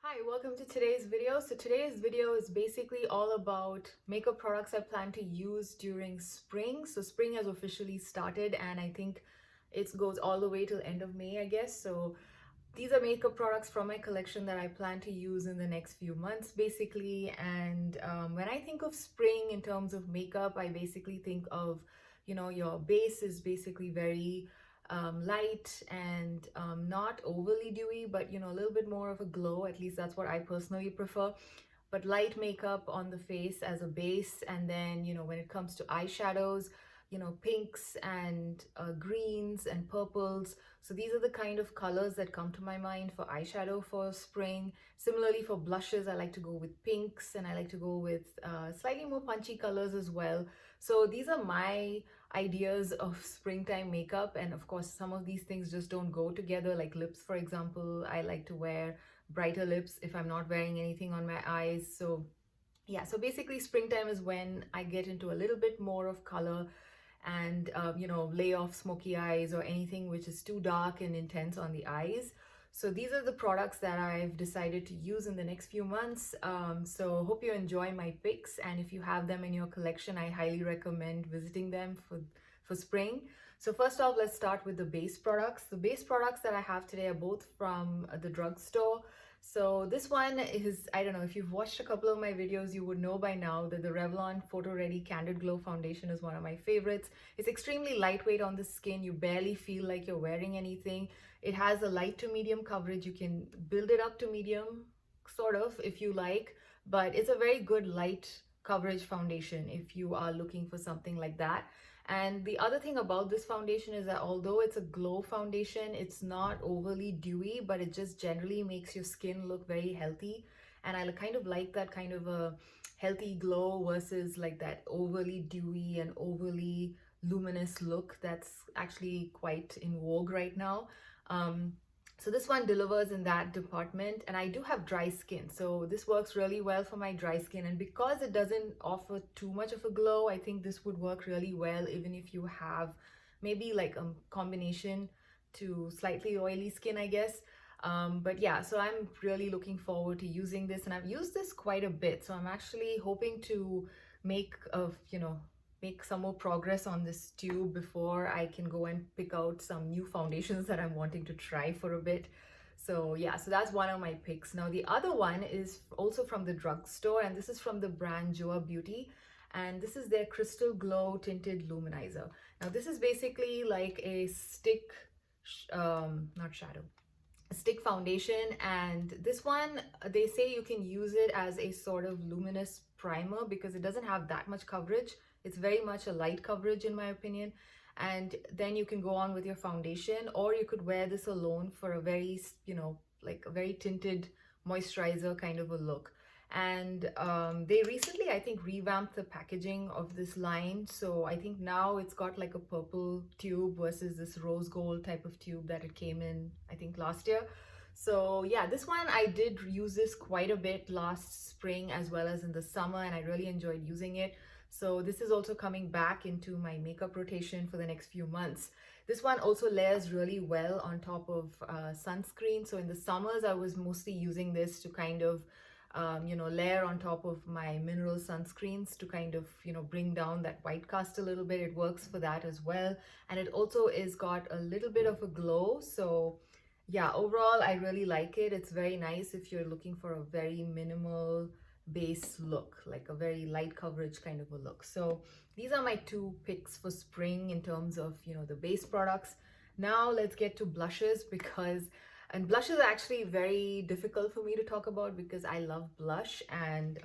Hi, welcome to today's video. So today's video is basically all about makeup products I plan to use during spring. So spring has officially started and I think it goes all the way till end of May, I guess. So these are makeup products from my collection that I plan to use in the next few months basically. And when I think of spring in terms of makeup, I basically think of, your base is basically very light and not overly dewy, but a little bit more of a glow. At least that's what I personally prefer. But light makeup on the face as a base, and then when it comes to eyeshadows, pinks and greens and purples. So these are the kind of colors that come to my mind for eyeshadow for spring. Similarly for blushes, I like to go with pinks and I like to go with slightly more punchy colors as well. So these are my ideas of springtime makeup, and of course some of these things just don't go together, like lips for example. I like to wear brighter lips if I'm not wearing anything on my eyes. So yeah, so basically springtime is when I get into a little bit more of color and lay off smoky eyes or anything which is too dark and intense on the eyes. So these are the products that I've decided to use in the next few months. So hope you enjoy my picks, and if you have them in your collection, I highly recommend visiting them for spring. So first off, let's start with the base products. The base products that I have today are both from the drugstore. So this one is, I don't know, if you've watched a couple of my videos, you would know by now that the Revlon Photo Ready Candid Glow Foundation is one of my favorites. It's extremely lightweight on the skin. You barely feel like you're wearing anything. It has a light to medium coverage. You can build it up to medium, sort of, if you like, but it's a very good light coverage foundation if you are looking for something like that. And the other thing about this foundation is that although it's a glow foundation, it's not overly dewy, but it just generally makes your skin look very healthy. And I kind of like that kind of a healthy glow versus like that overly dewy and overly luminous look that's actually quite in vogue right now. So this one delivers in that department, and I do have dry skin, so this works really well for my dry skin. And because it doesn't offer too much of a glow, I think this would work really well even if you have maybe like a combination to slightly oily skin, I guess. But yeah, so I'm really looking forward to using this, and I've used this quite a bit, so I'm actually hoping to make a make some more progress on this tube before I can go and pick out some new foundations that I'm wanting to try for a bit. So yeah, so that's one of my picks. Now the other one is also from the drugstore, and this is from the brand Joah Beauty, and this is their Crystal Glow Tinted Luminizer. Now this is basically like a stick, not shadow, a stick foundation, and this one, they say you can use it as a sort of luminous primer because it doesn't have that much coverage. It's very much a light coverage in my opinion. And then you can go on with your foundation, or you could wear this alone for a very, like a very tinted moisturizer kind of a look. And they recently, I think, revamped the packaging of this line. So I think now it's got like a purple tube versus this rose gold type of tube that it came in, I think, last year. So yeah, this one I did use this quite a bit last spring as well as in the summer, and I really enjoyed using it. So this is also coming back into my makeup rotation for the next few months. This one also layers really well on top of sunscreen. So in the summers, I was mostly using this to kind of, layer on top of my mineral sunscreens to kind of, bring down that white cast a little bit. It works for that as well. And it also is got a little bit of a glow. So yeah, overall, I really like it. It's very nice if you're looking for a very minimal base look, like a very light coverage kind of a look. So these are my two picks for spring in terms of the base products. Now let's get to blushes, and blushes are actually very difficult for me to talk about because I love blush, and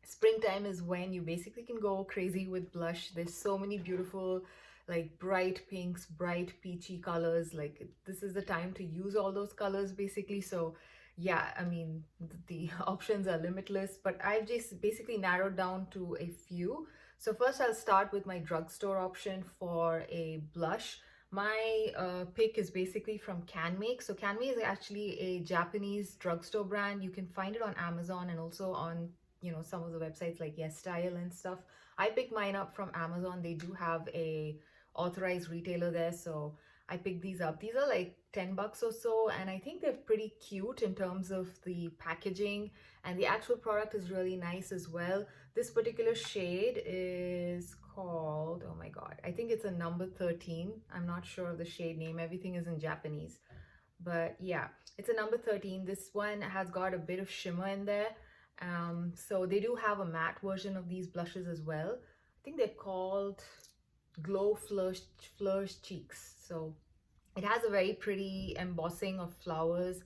springtime is when you basically can go crazy with blush. There's so many beautiful like bright pinks, bright peachy colors. Like this is the time to use all those colors basically. So yeah, I mean, the options are limitless, but I've just basically narrowed down to a few. So first I'll start with my drugstore option for a blush. My pick is basically from Canmake. So Canmake is actually a Japanese drugstore brand. You can find it on Amazon and also on, some of the websites like Yes Style and stuff. I picked mine up from Amazon. They do have a authorized retailer there, so I picked these up. These are like 10 bucks or so, and I think they're pretty cute in terms of the packaging, and the actual product is really nice as well. This particular shade is called, oh my god, I think it's a number 13. I'm not sure of the shade name. Everything is in Japanese. But yeah, it's a number 13. This one has got a bit of shimmer in there. So they do have a matte version of these blushes as well. I think they're called Glow Fleurs Cheeks. So it has a very pretty embossing of flowers,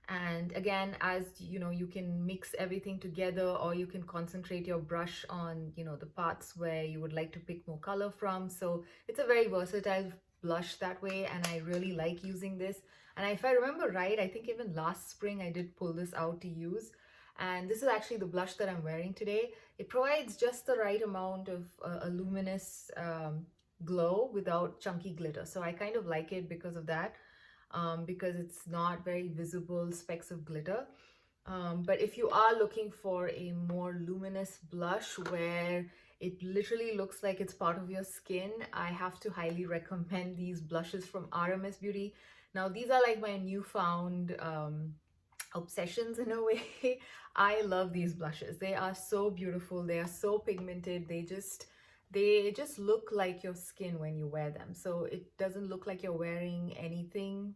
and again, as you know, you can mix everything together, or you can concentrate your brush on, you know, the parts where you would like to pick more color from. So it's a very versatile blush that way, and I really like using this. And if I remember right, I think even last spring I did pull this out to use, and this is actually the blush that I'm wearing today. It provides just the right amount of a luminous glow without chunky glitter. So I kind of like it because of that, because it's not very visible specks of glitter. But if you are looking for a more luminous blush where it literally looks like it's part of your skin, I have to highly recommend these blushes from RMS Beauty. Now, these are like my newfound obsessions in a way. I love these blushes. They are so beautiful. They are so pigmented. They just look like your skin when you wear them. So it doesn't look like you're wearing anything.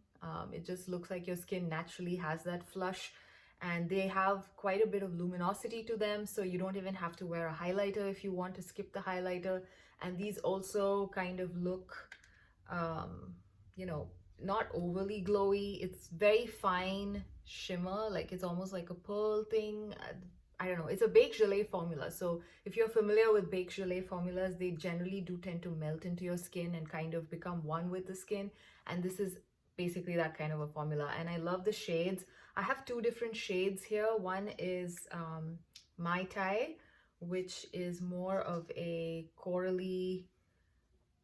It just looks like your skin naturally has that flush, and they have quite a bit of luminosity to them. So you don't even have to wear a highlighter if you want to skip the highlighter. And these also kind of look, you know, not overly glowy. It's very fine shimmer, like it's almost like a pearl thing. I don't know, it's a baked gelée formula. So if you're familiar with baked gelée formulas, they generally do tend to melt into your skin and kind of become one with the skin. And this is basically that kind of a formula. And I love the shades. I have two different shades here. One is Mai Tai, which is more of a corally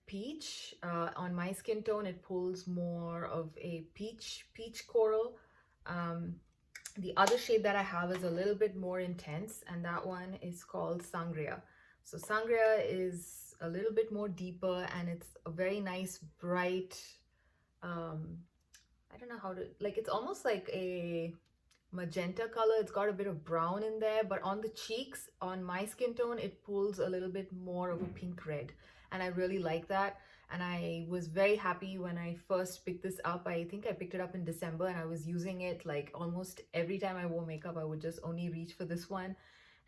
peach. On my skin tone, it pulls more of a peach coral. The other shade that I have is a little bit more intense, and that one is called Sangria. So Sangria is a little bit more deeper, and it's a very nice bright, I don't know how to, like, it's almost like a magenta color. It's got a bit of brown in there, but on the cheeks, on my skin tone, it pulls a little bit more of a pink red, and I really like that. And I was very happy when I first picked this up. I think I picked it up in December, and I was using it like almost every time I wore makeup. I would just only reach for this one.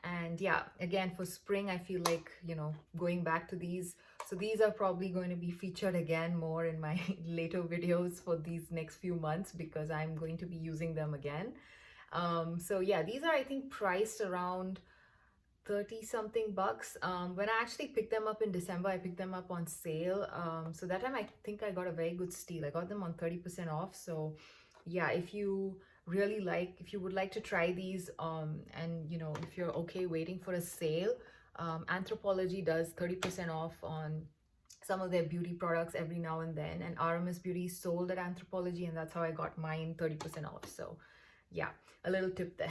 And yeah, again, for spring, I feel like, you know, going back to these. So these are probably going to be featured again more in my later videos for these next few months, because I'm going to be using them again. So yeah, these are, I think, priced around 30 something bucks. When I actually picked them up in December, I picked them up on sale. So that time I think I got a very good steal. I got them on 30% off. So yeah, if you would like to try these, and you know, if you're okay waiting for a sale, Anthropologie does 30% off on some of their beauty products every now and then, and RMS Beauty sold at Anthropologie, and that's how I got mine 30% off. So yeah, a little tip there.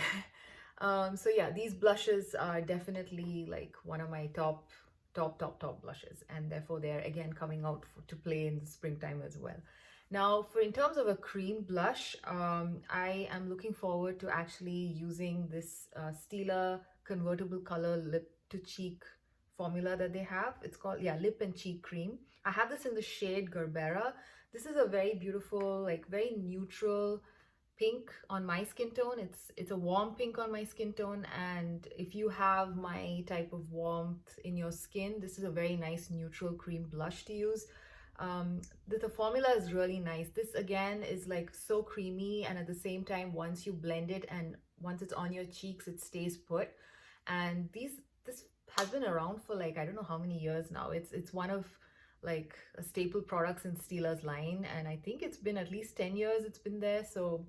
So yeah, these blushes are definitely like one of my top blushes, and therefore they're again coming out to play in the springtime as well. Now, for in terms of a cream blush, I am looking forward to actually using this Stila Convertible Color Lip to Cheek formula that they have. It's called, yeah, Lip and Cheek Cream. I have this in the shade Gerbera. This is a very beautiful, like very neutral pink on my skin tone. It's a warm pink on my skin tone, and if you have my type of warmth in your skin, this is a very nice neutral cream blush to use. The formula is really nice. This again is like so creamy, and at the same time, once you blend it and once it's on your cheeks, it stays put. And this has been around for like, I don't know how many years now. It's one of like a staple products in Stila's line, and I think it's been at least 10 years it's been there. So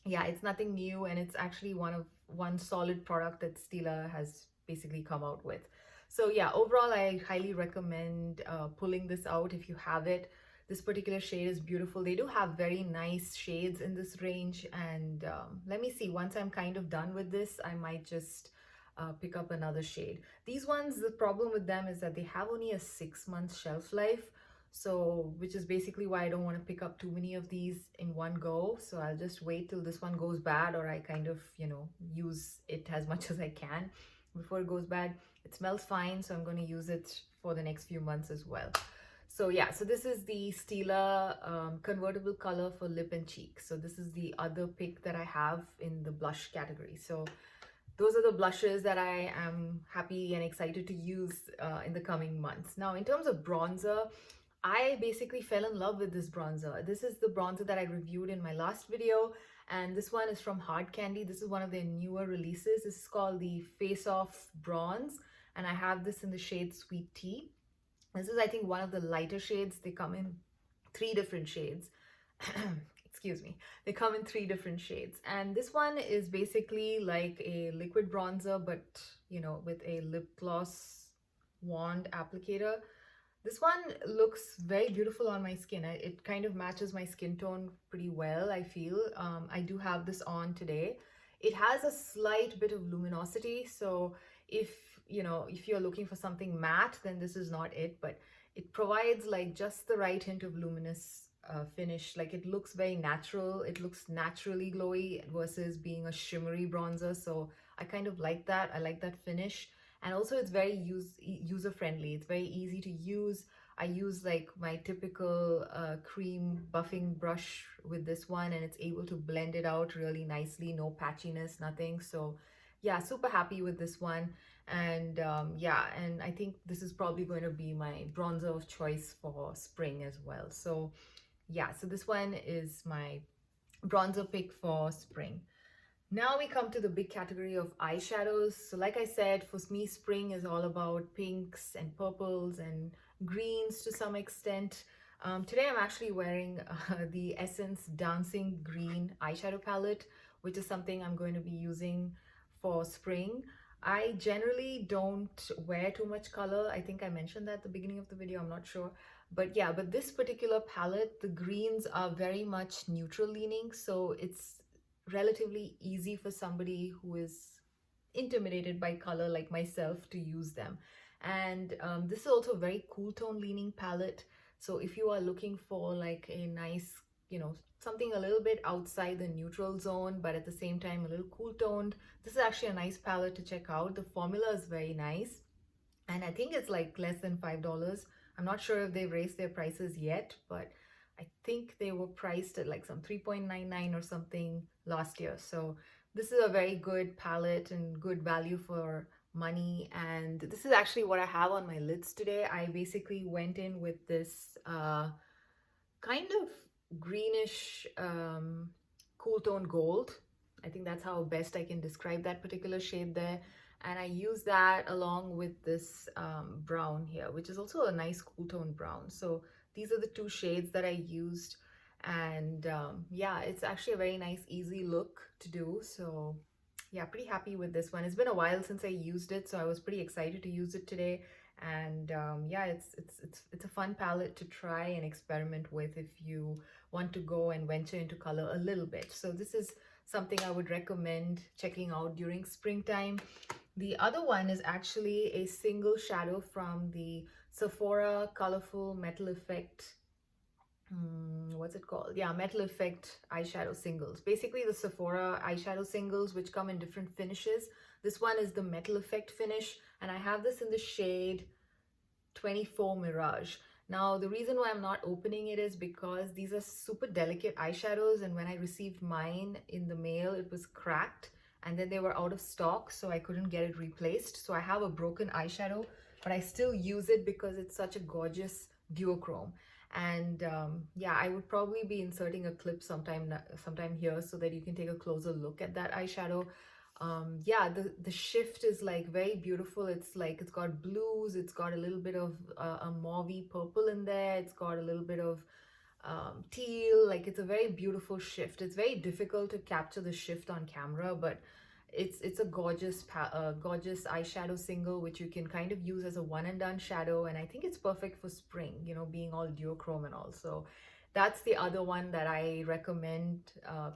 yeah, it's nothing new, and it's actually one solid product that Stila has basically come out with. So yeah, overall, I highly recommend pulling this out if you have it. This particular shade is beautiful. They do have very nice shades in this range, and let me see, once I'm kind of done with this, I might just pick up another shade. These ones, the problem with them is that they have only a 6-month shelf life. So which is basically why I don't want to pick up too many of these in one go. So I'll just wait till this one goes bad, or I kind of, you know, use it as much as I can before it goes bad. It smells fine, so I'm going to use it for the next few months as well. So yeah, so this is the Stila convertible color for lip and cheek. So this is the other pick that I have in the blush category. So those are the blushes that I am happy and excited to use in the coming months. Now, in terms of bronzer, I basically fell in love with this bronzer. This is the bronzer that I reviewed in my last video, and this one is from Hard Candy. This is one of their newer releases. This is called the Face Off Bronze, and I have this in the shade Sweet Tea. This is, I think, one of the lighter shades. They come in 3 different shades. Excuse me. They come in 3 different shades. And this one is basically like a liquid bronzer, but, you know, with a lip gloss wand applicator. This one looks very beautiful on my skin. It kind of matches my skin tone pretty well, I feel. I do have this on today. It has a slight bit of luminosity, so if you know, if you're looking for something matte, then this is not it, but it provides like just the right hint of luminous finish. Like it looks very natural. It looks naturally glowy versus being a shimmery bronzer. So I kind of like that. I like that finish. And also it's very user friendly. It's very easy to use. I use like my typical cream buffing brush with this one, and it's able to blend it out really nicely. No patchiness, nothing. So yeah, super happy with this one. And yeah, and I think this is probably going to be my bronzer of choice for spring as well. So yeah, so this one is my bronzer pick for spring. Now we come to the big category of eyeshadows. So like I said, for me, spring is all about pinks and purples and greens to some extent. Today I'm actually wearing the Essence Dancing Green eyeshadow palette, which is something I'm going to be using for spring. I generally don't wear too much color. I think I mentioned that at the beginning of the video, I'm not sure. But yeah, but this particular palette, the greens are very much neutral leaning. So it's relatively easy for somebody who is intimidated by color like myself to use them. And this is also a very cool tone leaning palette. So if you are looking for like a nice, you know, something a little bit outside the neutral zone, but at the same time a little cool toned, this is actually a nice palette to check out. The formula is very nice, and I think it's like less than $5. I'm not sure if they've raised their prices yet, but I think they were priced at like some $3.99 or something last year. So this is a very good palette and good value for money. And this is actually what I have on my lids today. I basically went in with this kind of greenish cool tone gold. I think that's how best I can describe that particular shade there. And I use that along with this brown here, which is also a nice cool tone brown. So these are the 2 shades that I used, and yeah, it's actually a very nice, easy look to do. So yeah, pretty happy with this one. It's been a while since I used it, so I was pretty excited to use it today. And yeah, it's a fun palette to try and experiment with if you want to go and venture into color a little bit. So this is something I would recommend checking out during springtime. The other one is actually a single shadow from the Sephora Colorful Metal Effect. What's it called? Yeah, Metal Effect eyeshadow singles. Basically the Sephora eyeshadow singles, which come in different finishes. This one is the Metal Effect finish, and I have this in the shade 24 Mirage. Now, the reason why I'm not opening it is because these are super delicate eyeshadows, and when I received mine in the mail, it was cracked, and then they were out of stock, so I couldn't get it replaced. So I have a broken eyeshadow, but I still use it because it's such a gorgeous duochrome. And yeah, I would probably be inserting a clip sometime here so that you can take a closer look at that eyeshadow. Yeah, the shift is like very beautiful. It's like it's got blues, it's got a little bit of a mauvey purple in there, it's got a little bit of teal. Like it's a very beautiful shift. It's very difficult to capture the shift on camera, but it's a gorgeous gorgeous eyeshadow single, which you can kind of use as a one and done shadow. And I think it's perfect for spring, you know, being all duochrome and all. So that's the other one that I recommend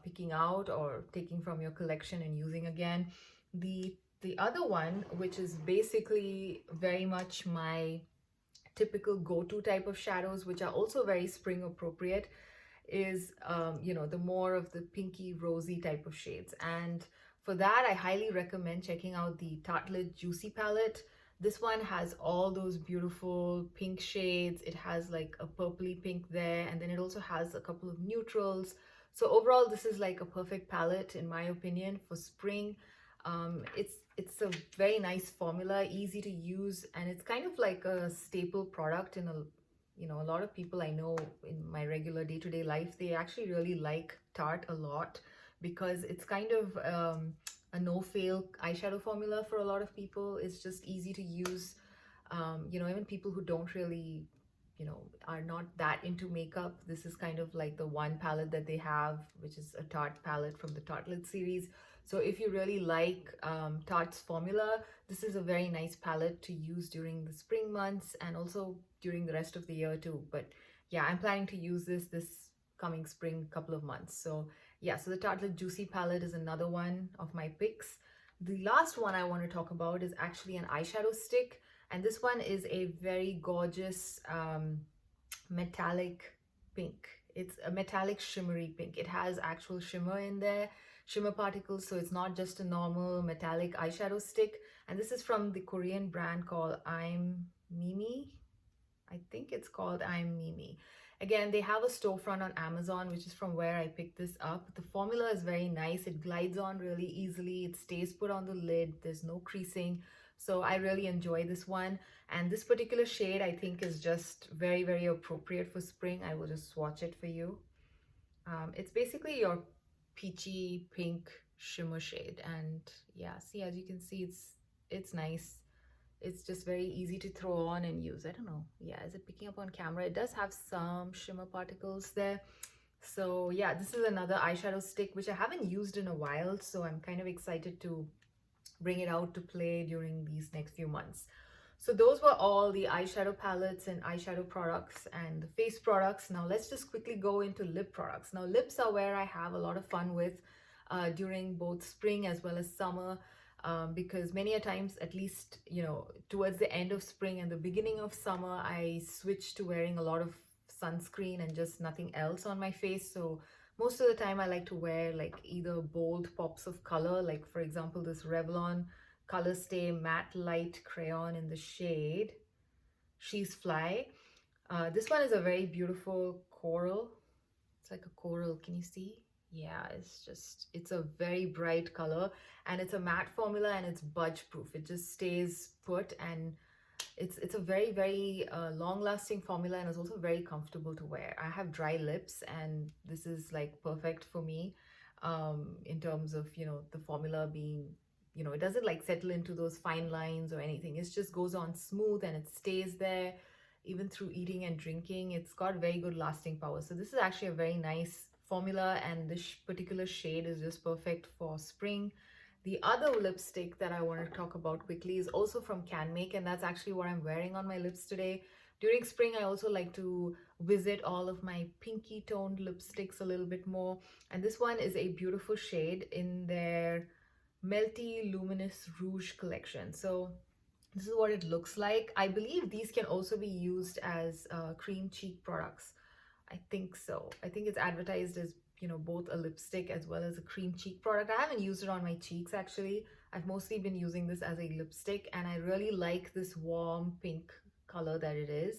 picking out or taking from your collection and using again. The other one, which is basically very much my typical go-to type of shadows, which are also very spring appropriate, is you know, the more of the pinky rosy type of shades. And for that, I highly recommend checking out the Tartelette Juicy palette. This one has all those beautiful pink shades. It has like a purpley pink there, and then it also has a couple of neutrals. So overall, this is like a perfect palette in my opinion for spring. It's a very nice formula, easy to use, and it's kind of like a staple product in a, you know, a lot of people I know in my regular day-to-day life, they actually really like Tarte a lot because it's kind of a no-fail eyeshadow formula for a lot of people. It's just easy to use. You know, even people who don't really, you know, are not that into makeup, this is kind of like the one palette that they have, which is a Tarte palette from the Tartelette series. So if you really like Tarte's formula, this is a very nice palette to use during the spring months and also during the rest of the year too. But yeah, I'm planning to use this coming spring couple of months. So yeah, so the Tartelette Juicy palette is another one of my picks. The last one I want to talk about is actually an eyeshadow stick, and this one is a very gorgeous metallic pink. It's a metallic shimmery pink. It has actual shimmer in there, shimmer particles, so it's not just a normal metallic eyeshadow stick. And this is from the Korean brand called I'm Mimi. I think it's called I'm Mimi. Again, they have a storefront on Amazon, which is from where I picked this up. The formula is very nice. It glides on really easily. It stays put on the lid. There's no creasing. So I really enjoy this one. And this particular shade I think is just very, very appropriate for spring. I will just swatch it for you. It's basically your peachy pink shimmer shade. And yeah, see, as you can see, it's nice. It's just very easy to throw on and use. I don't know. Yeah, is it picking up on camera? It does have some shimmer particles there. So yeah, this is another eyeshadow stick, which I haven't used in a while. So I'm kind of excited to bring it out to play during these next few months. So those were all the eyeshadow palettes and eyeshadow products and the face products. Now let's just quickly go into lip products. Now lips are where I have a lot of fun with during both spring as well as summer. Because many a times, at least, you know, towards the end of spring and the beginning of summer, I switch to wearing a lot of sunscreen and just nothing else on my face. So most of the time I like to wear like either bold pops of color, like for example, this Revlon Colorstay Matte Light Crayon in the shade She's Fly. This one is a very beautiful coral. It's like a coral, can you see? Yeah, it's a very bright color, and it's a matte formula, and it's budge proof. It just stays put, and it's a very, very long lasting formula, and it's also very comfortable to wear. I have dry lips, and this is like perfect for me in terms of, you know, the formula being, you know, it doesn't like settle into those fine lines or anything. It just goes on smooth and it stays there even through eating and drinking. It's got very good lasting power. So this is actually a very nice formula, and this particular shade is just perfect for spring. The other lipstick that I want to talk about quickly is also from Canmake, and that's actually what I'm wearing on my lips today. During spring, I also like to visit all of my pinky toned lipsticks a little bit more, and this one is a beautiful shade in their Melty Luminous Rouge collection. So this is what it looks like. I believe these can also be used as cream cheek products. I think so. I think it's advertised as, you know, both a lipstick as well as a cream cheek product. I haven't used it on my cheeks actually. I've mostly been using this as a lipstick, and I really like this warm pink color that it is.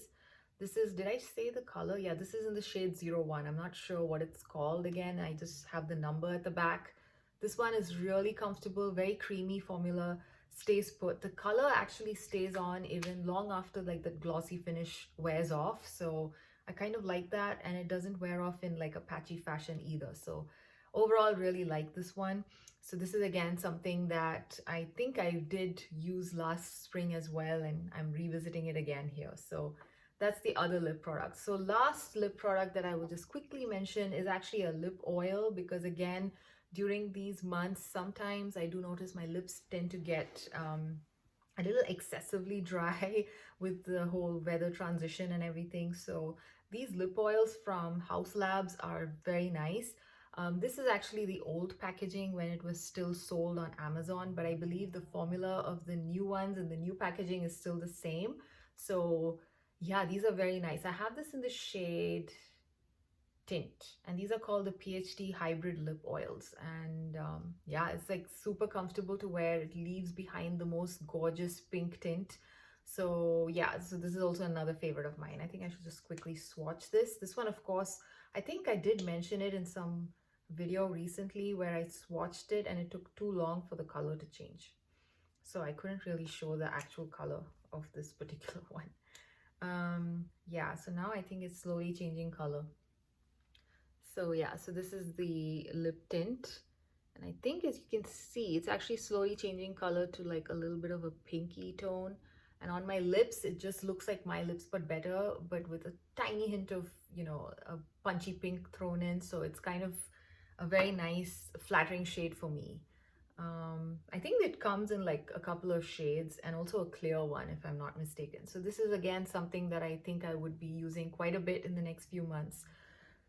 This is, did I say the color? Yeah, this is in the shade 01. I'm not sure what it's called again. I just have the number at the back. This one is really comfortable, very creamy formula, stays put. The color actually stays on even long after like the glossy finish wears off. So I kind of like that, and it doesn't wear off in like a patchy fashion either. So overall, really like this one. So this is again something that I think I did use last spring as well, and I'm revisiting it again here. So that's the other lip product. So last lip product that I will just quickly mention is actually a lip oil, because again, during these months, sometimes I do notice my lips tend to get a little excessively dry with the whole weather transition and everything. So these lip oils from Haus Labs are very nice. This is actually the old packaging when it was still sold on Amazon, but I believe the formula of the new ones and the new packaging is still the same. So Yeah, these are very nice. I have this in the shade Tint, and these are called the PhD hybrid lip oils. And yeah, it's like super comfortable to wear. It leaves behind the most gorgeous pink tint. So yeah, so this is also another favorite of mine. I think I should just quickly swatch this one. Of course, I think I did mention it in some video recently where I swatched it and it took too long for the color to change, so I couldn't really show the actual color of this particular one. Yeah, so now I think it's slowly changing color. So yeah, so this is the lip tint, and I think as you can see, it's actually slowly changing color to like a little bit of a pinky tone. And on my lips, it just looks like my lips but better, but with a tiny hint of, you know, a punchy pink thrown in. So it's kind of a very nice flattering shade for me. I think it comes in like a couple of shades and also a clear one if I'm not mistaken. So this is again something that I think I would be using quite a bit in the next few months.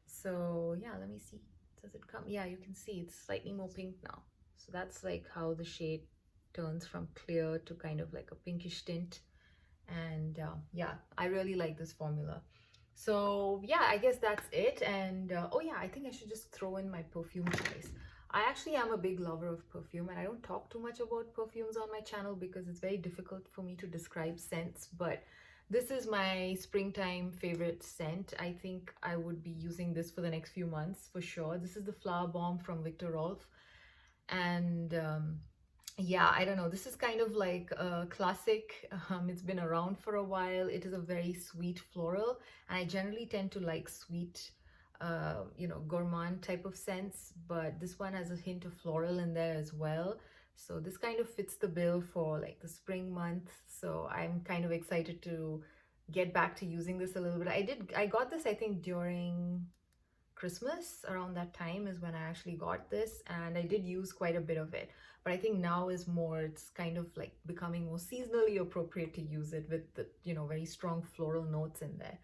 So yeah, let me see. Does it come? Yeah, you can see it's slightly more pink now. So that's like how the shade turns from clear to kind of like a pinkish tint. And yeah, I really like this formula. So yeah, I guess that's it. And oh yeah, I think I should just throw in my perfume choice. I actually am a big lover of perfume, and I don't talk too much about perfumes on my channel because it's very difficult for me to describe scents, but this is my springtime favorite scent. I think I would be using this for the next few months for sure. This is the Flowerbomb from Victor Rolf. And yeah, I don't know, this is kind of like a classic. It's been around for a while. It is a very sweet floral, and I generally tend to like sweet, you know, gourmand type of scents, but this one has a hint of floral in there as well. So this kind of fits the bill for like the spring month. So I'm kind of excited to get back to using this a little bit. I got this I think during Christmas. Around that time is when I actually got this, and I did use quite a bit of it. But I think now is more, it's kind of like becoming more seasonally appropriate to use it with the, you know, very strong floral notes in there.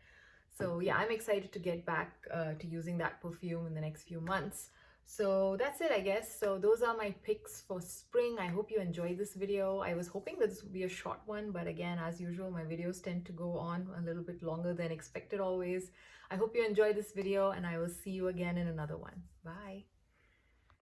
So yeah, I'm excited to get back to using that perfume in the next few months. So that's it, I guess. So those are my picks for spring. I hope you enjoyed this video. I was hoping that this would be a short one, but again, as usual, my videos tend to go on a little bit longer than expected always. I hope you enjoyed this video, and I will see you again in another one. Bye.